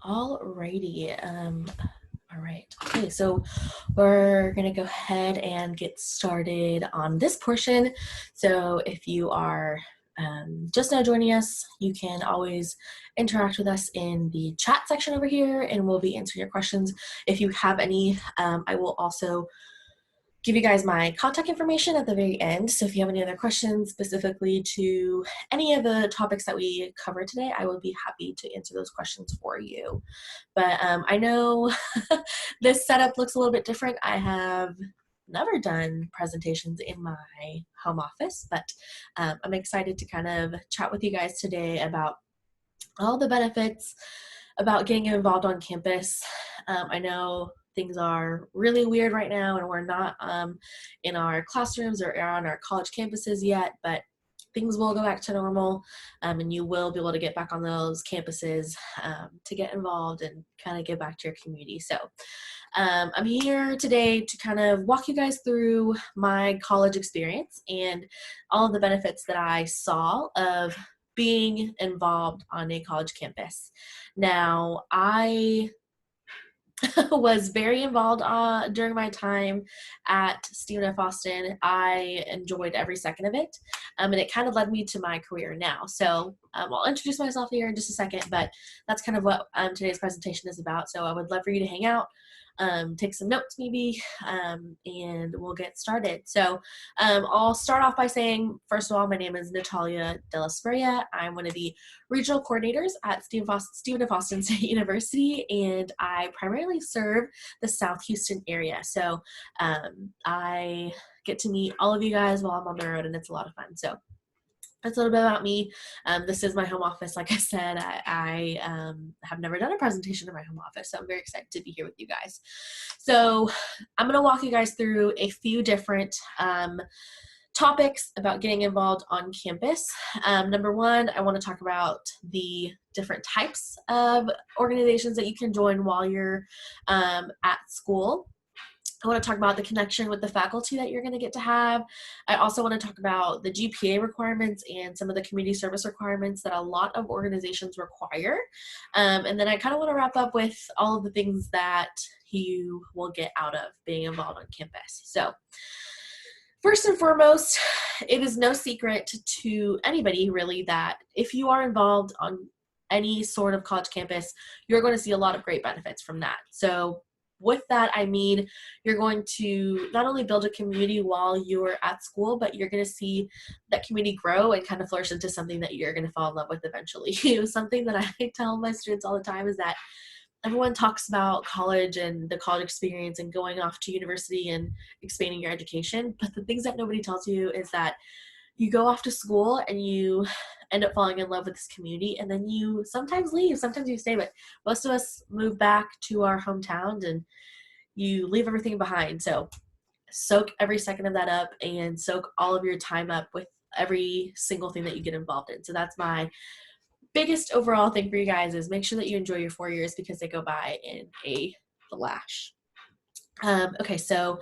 Alrighty. All right. Okay, so we're gonna go ahead and get started on this portion. So if you are just now joining us, you can always interact with us in the chat section over here, and we'll be answering your questions. If you have any, I will also give you guys my contact information at the very end. So if you have any other questions specifically to any of the topics that we covered today, I will be happy to answer those questions for you. But I know this setup looks a little bit different. I have never done presentations in my home office, but I'm excited to kind of chat with you guys today about all the benefits about getting involved on campus. I know things are really weird right now and we're not in our classrooms or on our college campuses yet, but things will go back to normal, and you will be able to get back on those campuses to get involved and kind of give back to your community. So I'm here today to kind of walk you guys through my college experience and all of the benefits that I saw of being involved on a college campus. Now, I was very involved during my time at Stephen F. Austin. I enjoyed every second of it, and it kind of led me to my career now. So I'll introduce myself here in just a second, but that's kind of what today's presentation is about. So I would love for you to hang out, take some notes maybe, and we'll get started. So I'll start off by saying, first of all, my name is Natalia De La Spria. I'm one of the regional coordinators at Stephen F. Austin State University, and I primarily serve the South Houston area. So I get to meet all of you guys while I'm on the road, and it's a lot of fun. So that's a little bit about me. This is my home office. Like I said, I have never done a presentation in my home office, so I'm very excited to be here with you guys. So I'm going to walk you guys through a few different topics about getting involved on campus. Number one, I want to talk about the different types of organizations that you can join while you're at school. I want to talk about the connection with the faculty that you're going to get to have. I also want to talk about the GPA requirements and some of the community service requirements that a lot of organizations require. And then I kind of want to wrap up with all of the things that you will get out of being involved on campus. So first and foremost, it is no secret to anybody really that if you are involved on any sort of college campus, you're going to see a lot of great benefits from that. So with that, I mean, you're going to not only build a community while you're at school, but you're going to see that community grow and kind of flourish into something that you're going to fall in love with eventually. Something that I tell my students all the time is that everyone talks about college and the college experience and going off to university and expanding your education. But the things that nobody tells you is that you go off to school and you end up falling in love with this community, and then you sometimes leave, sometimes you stay, but most of us move back to our hometowns and you leave everything behind. So soak every second of that up and soak all of your time up with every single thing that you get involved in. So that's my biggest overall thing for you guys, is make sure that you enjoy your 4 years because they go by in a flash. Okay, so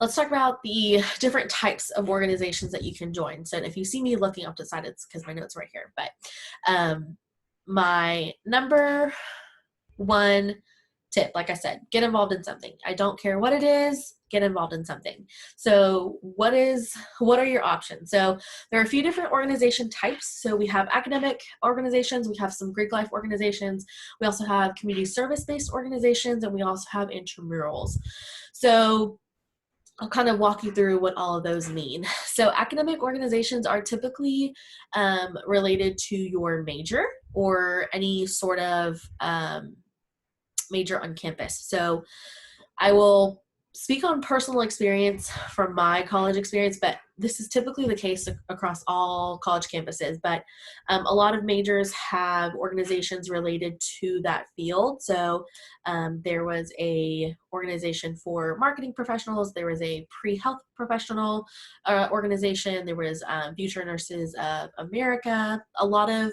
let's talk about the different types of organizations that you can join. So if you see me looking up to the side, it's because my notes are right here. But my number one tip, like I said, get involved in something. I don't care what it is, get involved in something. So what are your options? So there are a few different organization types. So we have academic organizations, we have some Greek life organizations, we also have community service-based organizations, and we also have intramurals. So I'll kind of walk you through what all of those mean. So academic organizations are typically related to your major or any sort of major on campus. So I will speak on personal experience from my college experience, but this is typically the case across all college campuses. But a lot of majors have organizations related to that field. So there was a organization for marketing professionals. There was a pre-health professional organization. There was Future Nurses of America. A lot of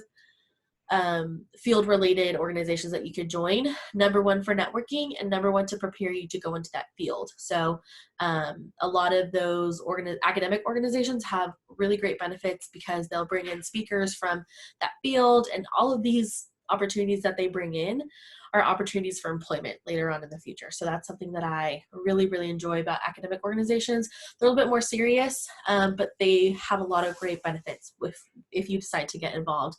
field-related organizations that you could join. Number one for networking, and number one to prepare you to go into that field. So a lot of those academic organizations have really great benefits because they'll bring in speakers from that field, and all of these opportunities that they bring in are opportunities for employment later on in the future. So that's something that I really, really enjoy about academic organizations. They're a little bit more serious, but they have a lot of great benefits if you decide to get involved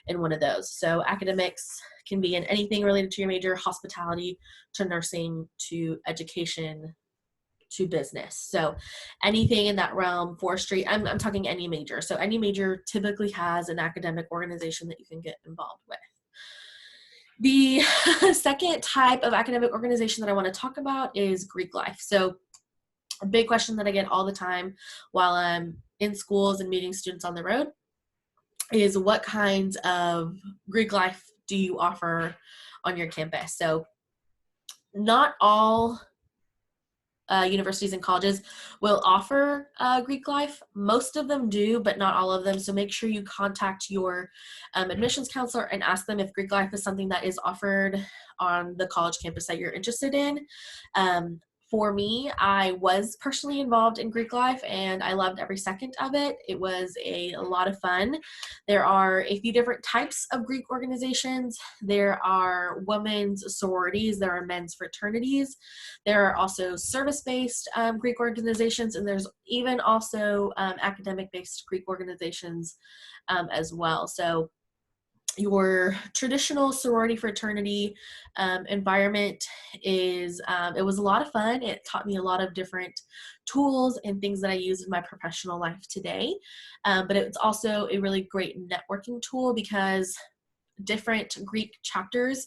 in one of those. So academics can be in anything related to your major, hospitality to nursing to education to business. So anything in that realm, forestry, I'm talking any major. So any major typically has an academic organization that you can get involved with. The second type of academic organization that I want to talk about is Greek life. So a big question that I get all the time while I'm in schools and meeting students on the road is what kinds of Greek life do you offer on your campus? So not all universities and colleges will offer Greek life. Most of them do, but not all of them. So make sure you contact your admissions counselor and ask them if Greek life is something that is offered on the college campus that you're interested in. For me, I was personally involved in Greek life and I loved every second of it. It was a lot of fun. There are a few different types of Greek organizations. There are women's sororities, there are men's fraternities. There are also service-based Greek organizations, and there's even also academic-based Greek organizations as well. So your traditional sorority fraternity environment is, it was a lot of fun. It taught me a lot of different tools and things that I use in my professional life today. But it's also a really great networking tool because different Greek chapters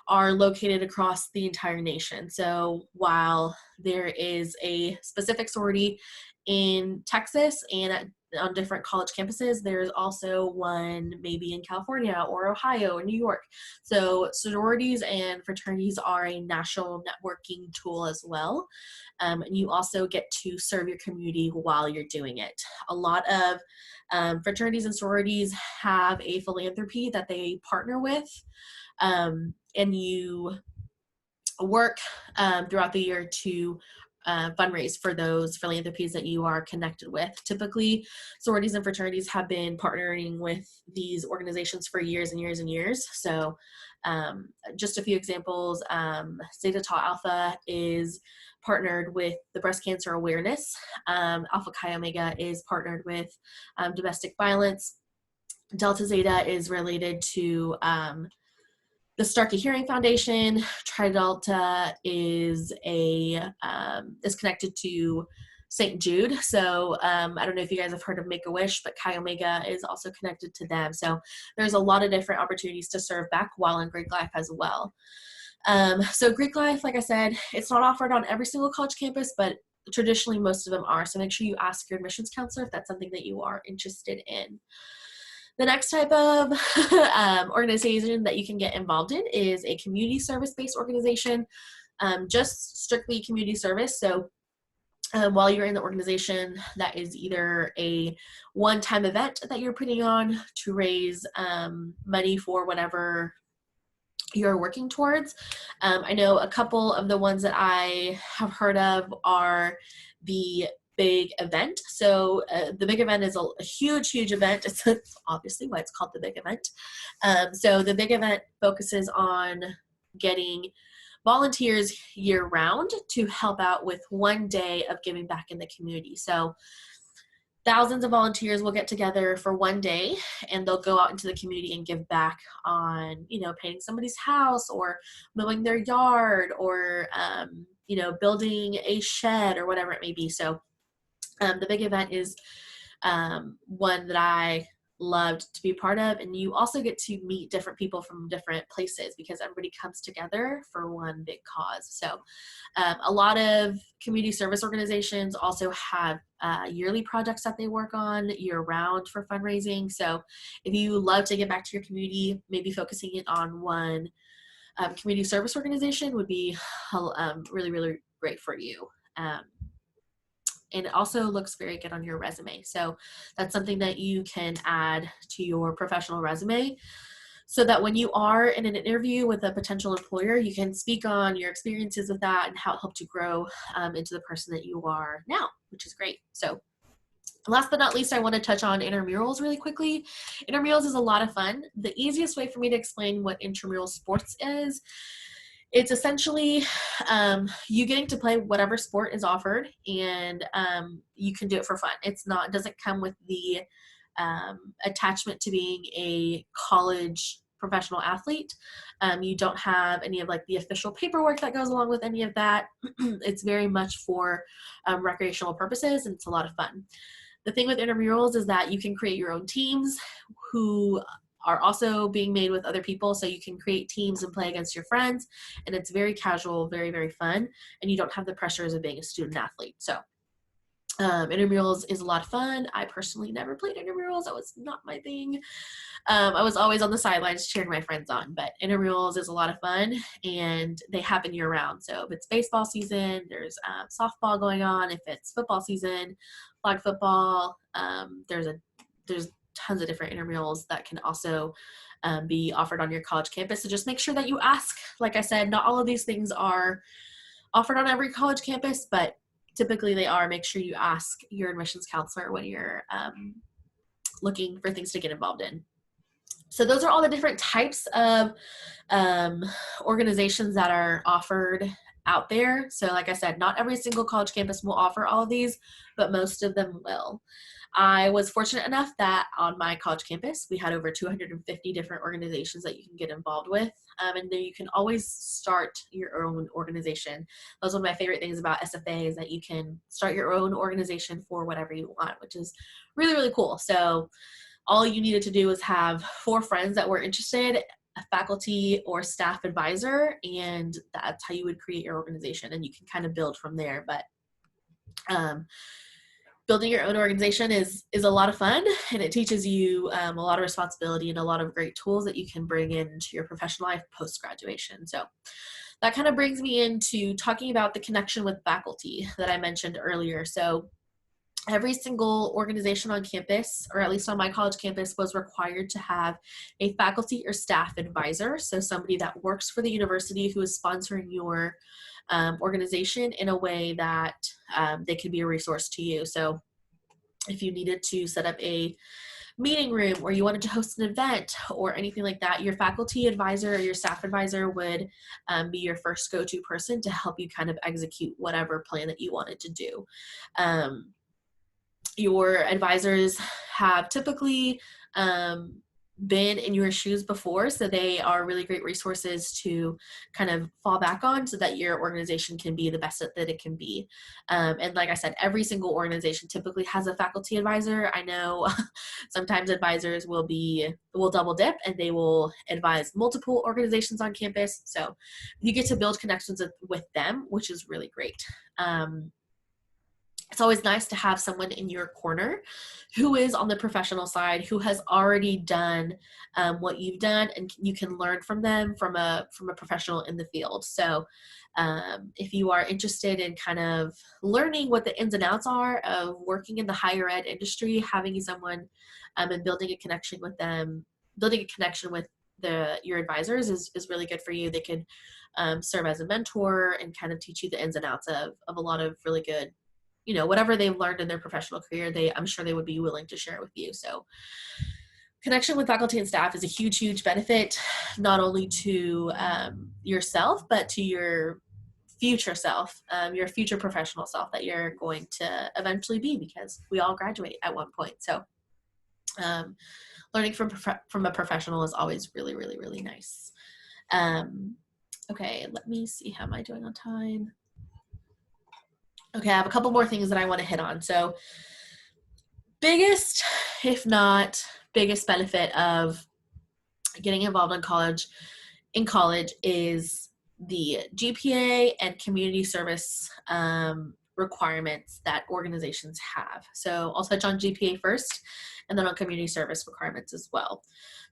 are located across the entire nation. So while there is a specific sorority in Texas and on different college campuses, there's also one maybe in California or Ohio or New York. So sororities and fraternities are a national networking tool as well. And you also get to serve your community while you're doing it. A lot of fraternities and sororities have a philanthropy that they partner with, and you work throughout the year to fundraise for those philanthropies that you are connected with. Typically, sororities and fraternities have been partnering with these organizations for years and years and years. So just a few examples, Zeta Tau Alpha is partnered with the breast cancer awareness. Alpha Chi Omega is partnered with domestic violence. Delta Zeta is related to the Starkey Hearing Foundation. Tri Delta is connected to St. Jude. So I don't know if you guys have heard of Make-A-Wish, but Chi Omega is also connected to them. So there's a lot of different opportunities to serve back while in Greek life as well. So Greek life, like I said, it's not offered on every single college campus, but traditionally most of them are. So make sure you ask your admissions counselor if that's something that you are interested in. The next type of organization that you can get involved in is a community service-based organization, just strictly community service. So while you're in the organization, that is either a one-time event that you're putting on to raise money for whatever you're working towards. I know a couple of the ones that I have heard of are the big event. So the big event is a huge, huge event. It's obviously why it's called the big event. So the big event focuses on getting volunteers year round to help out with one day of giving back in the community. So thousands of volunteers will get together for one day and they'll go out into the community and give back on, painting somebody's house or mowing their yard or, building a shed or whatever it may be. So the big event is one that I loved to be a part of, and you also get to meet different people from different places because everybody comes together for one big cause. So a lot of community service organizations also have yearly projects that they work on year round for fundraising. So if you love to give back to your community, maybe focusing it on one community service organization would be really, really great for you. And it also looks very good on your resume. So that's something that you can add to your professional resume so that when you are in an interview with a potential employer, you can speak on your experiences with that and how it helped you grow into the person that you are now, which is great. So Last but not least, I want to touch on intramurals really quickly. Intramurals is a lot of fun. The easiest way for me to explain what intramural sports is, it's essentially you getting to play whatever sport is offered, and you can do it for fun. It doesn't come with the attachment to being a college professional athlete. You don't have any of like the official paperwork that goes along with any of that. It's very much for recreational purposes, and it's a lot of fun. The thing with intramurals is that you can create your own teams who are also being made with other people. So you can create teams and play against your friends. And it's very casual, very, very fun. And you don't have the pressures of being a student athlete. So intramurals is a lot of fun. I personally never played intramurals. That was not my thing. I was always on the sidelines cheering my friends on, but intramurals is a lot of fun, and they happen year round. So if it's baseball season, there's softball going on. If it's football season, flag football, there's tons of different intramurals that can also be offered on your college campus. So just make sure that you ask. Like I said, not all of these things are offered on every college campus, but typically they are. Make sure you ask your admissions counselor when you're looking for things to get involved in. So those are all the different types of organizations that are offered out there. So like I said, not every single college campus will offer all of these, but most of them will. I was fortunate enough that on my college campus, we had over 250 different organizations that you can get involved with. And then you can always start your own organization. That was one of my favorite things about SFA, is that you can start your own organization for whatever you want, which is really, really cool. So all you needed to do was have 4 friends that were interested, a faculty or staff advisor, and that's how you would create your organization, and you can kind of build from there. But building your own organization is a lot of fun, and it teaches you a lot of responsibility and a lot of great tools that you can bring into your professional life post-graduation. So that kind of brings me into talking about the connection with faculty that I mentioned earlier. So every single organization on campus, or at least on my college campus, was required to have a faculty or staff advisor. So somebody that works for the university who is sponsoring your organization in a way that they could be a resource to you. So if you needed to set up a meeting room, or you wanted to host an event or anything like that, your faculty advisor or your staff advisor would be your first go-to person to help you kind of execute whatever plan that you wanted to do. Your advisors have typically been in your shoes before, so they are really great resources to kind of fall back on so that your organization can be the best that it can be. And like I said, every single organization typically has a faculty advisor. I know sometimes advisors will double dip, and they will advise multiple organizations on campus. So you get to build connections with them, which is really great. It's always nice to have someone in your corner who is on the professional side, who has already done what you've done, and you can learn from them from a professional in the field. So if you are interested in kind of learning what the ins and outs are of working in the higher ed industry, having someone and building a connection with them, building a connection with your advisors is really good for you. They could serve as a mentor and kind of teach you the ins and outs of a lot of really good, whatever they've learned in their professional career, I'm sure they would be willing to share with you. So connection with faculty and staff is a huge, huge benefit, not only to yourself, but to your future self, your future professional self that you're going to eventually be, because we all graduate at one point. So learning from a professional is always really, really, really nice. Okay, let me see. How am I doing on time? Okay, I have a couple more things that I want to hit on. So biggest, if not biggest benefit of getting involved in college is the GPA and community service requirements that organizations have. So I'll touch on GPA first, and then on community service requirements as well.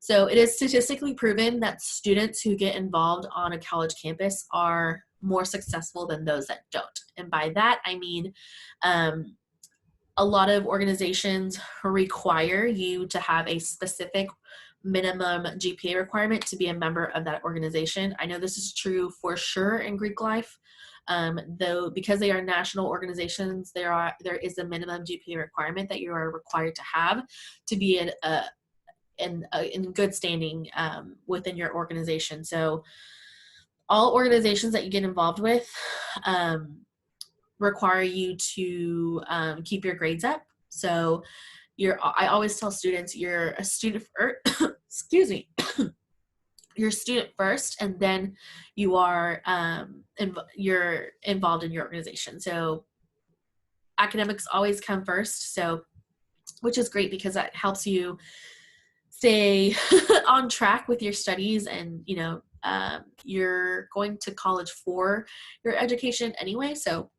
So it is statistically proven that students who get involved on a college campus are more successful than those that don't. And by that, I mean a lot of organizations require you to have a specific minimum GPA requirement to be a member of that organization. I know this is true for sure in Greek life. Though because they are national organizations, there is a minimum GPA requirement that you are required to have to be in good standing within your organization. So all organizations that you get involved with require you to keep your grades up. So I always tell students you're a student excuse me, you're a student first, and then you are you're involved in your organization. So academics always come first, so which is great because that helps you stay on track with your studies, and you're going to college for your education anyway, so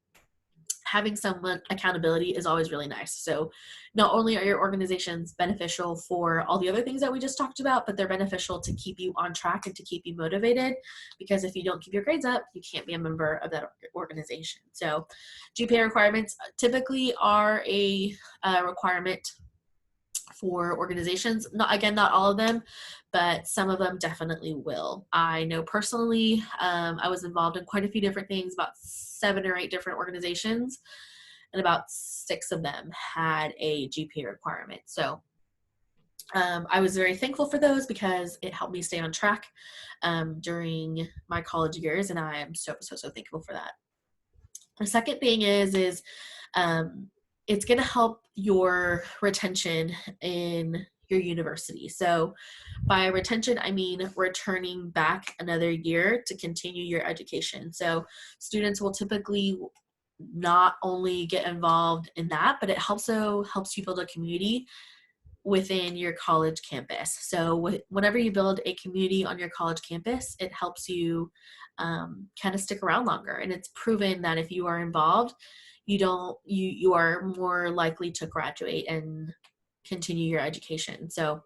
having someone accountability is always really nice. So not only are your organizations beneficial for all the other things that we just talked about, but they're beneficial to keep you on track and to keep you motivated, because if you don't keep your grades up, you can't be a member of that organization. So GPA requirements typically are a requirement for organizations. Not all of them, but some of them definitely will. I know personally, I was involved in quite a few different things, about 7 or 8 different organizations, and about 6 of them had a GPA requirement. So I was very thankful for those because it helped me stay on track during my college years, and I am so thankful for that. The second thing is it's going to help your retention in your university. So by retention, I mean returning back another year to continue your education. So students will typically not only get involved in that, but it also helps you build a community within your college campus. So whenever you build a community on your college campus, it helps you kind of stick around longer. And it's proven that if you are involved, you are more likely to graduate and continue your education. So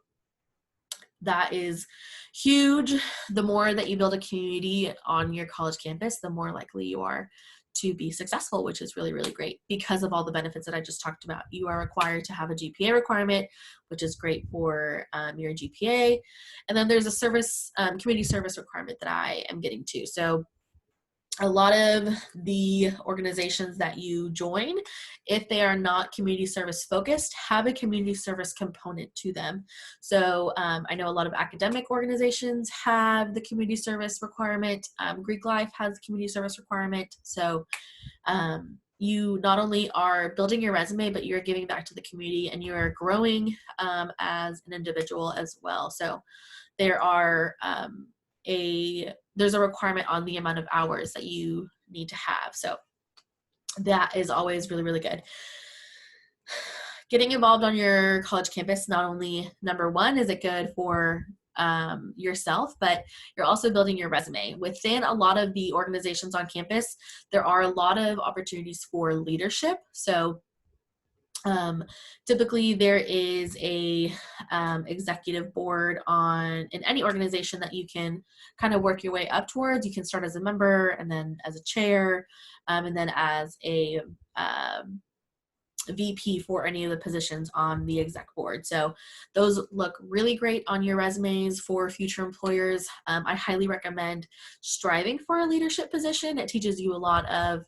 that is huge. The more that you build a community on your college campus, the more likely you are to be successful, which is really, really great because of all the benefits that I just talked about. You are required to have a GPA requirement, which is great for your GPA. And then there's a community service requirement that I am getting to. So a lot of the organizations that you join, if they are not community service focused, have a community service component to them. So I know a lot of academic organizations have the community service requirement. Greek Life has a community service requirement. So you not only are building your resume, but you're giving back to the community, and you're growing as an individual as well. So there's a requirement on the amount of hours that you need to have. So that is always really, really good. Getting involved on your college campus, not only, number one, is it good for yourself, but you're also building your resume. Within a lot of the organizations on campus, there are a lot of opportunities for leadership. So typically there is a executive board in any organization that you can kind of work your way up towards. You can start as a member, and then as a chair, and then as a VP for any of the positions on the exec board. So those look really great on your resumes for future employers. I highly recommend striving for a leadership position. It teaches you a lot of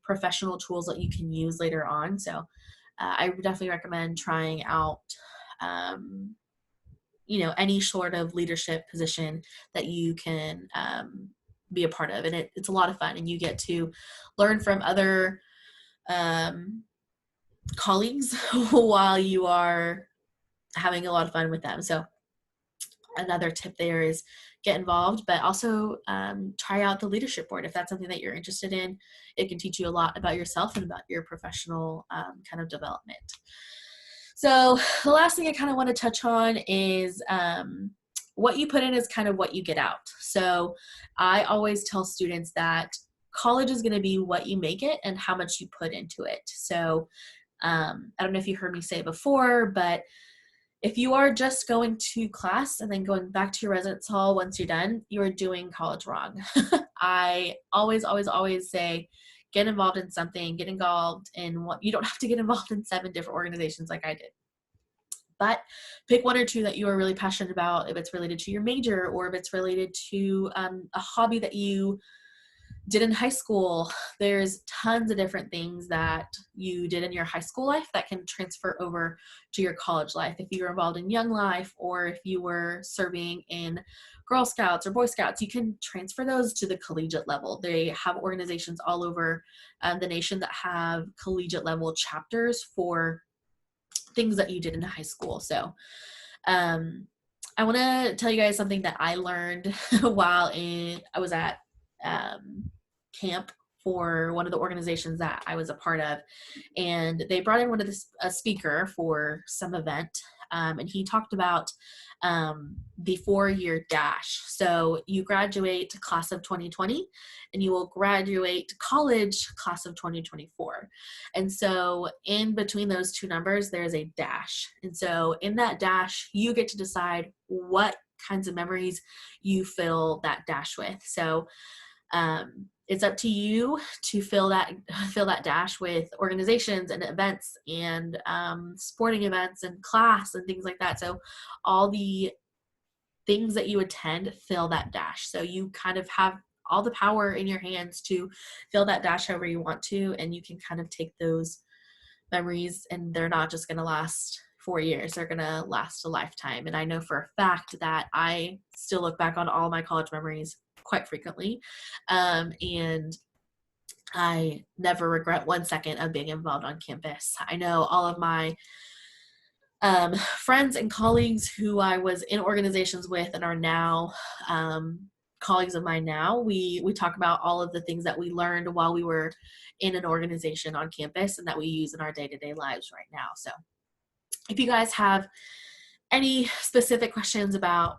professional tools that you can use later on. So I would definitely recommend trying out, any sort of leadership position that you can be a part of. And it's a lot of fun, and you get to learn from other colleagues while you are having a lot of fun with them. So another tip there is get involved, but also try out the leadership board. If that's something that you're interested in, it can teach you a lot about yourself and about your professional kind of development. So the last thing I kind of want to touch on is what you put in is kind of what you get out. So I always tell students that college is going to be what you make it and how much you put into it. So I don't know if you heard me say it before, but if you are just going to class and then going back to your residence hall once you're done, you're doing college wrong. I always say, get involved in something, get involved in what you don't have to get involved in 7 different organizations like I did. But pick 1 or 2 that you are really passionate about, if it's related to your major or if it's related to a hobby that you did in high school, there's tons of different things that you did in your high school life that can transfer over to your college life. If you were involved in Young Life, or if you were serving in Girl Scouts or Boy Scouts, you can transfer those to the collegiate level. They have organizations all over the nation that have collegiate level chapters for things that you did in high school. So I want to tell you guys something that I learned while I was at camp for one of the organizations that I was a part of, and they brought in a speaker for some event, and he talked about the 4-year dash. So you graduate class of 2020, and you will graduate college class of 2024. And so in between those two numbers, there's a dash. And so in that dash, you get to decide what kinds of memories you fill that dash with. So it's up to you to fill that dash with organizations and events and sporting events and class and things like that. So all the things that you attend fill that dash. So you kind of have all the power in your hands to fill that dash however you want to, and you can kind of take those memories, and they're not just going to last 4 years, they're going to last a lifetime. And I know for a fact that I still look back on all my college memories quite frequently, and I never regret 1 second of being involved on campus. I know all of my friends and colleagues who I was in organizations with and are now colleagues of mine now. We talk about all of the things that we learned while we were in an organization on campus and that we use in our day-to-day lives right now. So if you guys have any specific questions about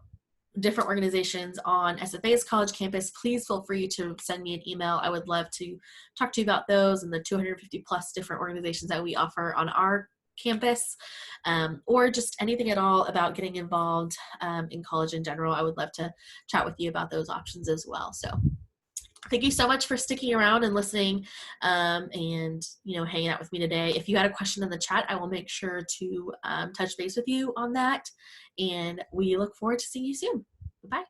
different organizations on SFA's college campus, please feel free to send me an email. I would love to talk to you about those and the 250 plus different organizations that we offer on our campus, or just anything at all about getting involved in college in general. I would love to chat with you about those options as well. So thank you so much for sticking around and listening, and hanging out with me today. If you had a question in the chat, I will make sure to touch base with you on that, and we look forward to seeing you soon. Bye.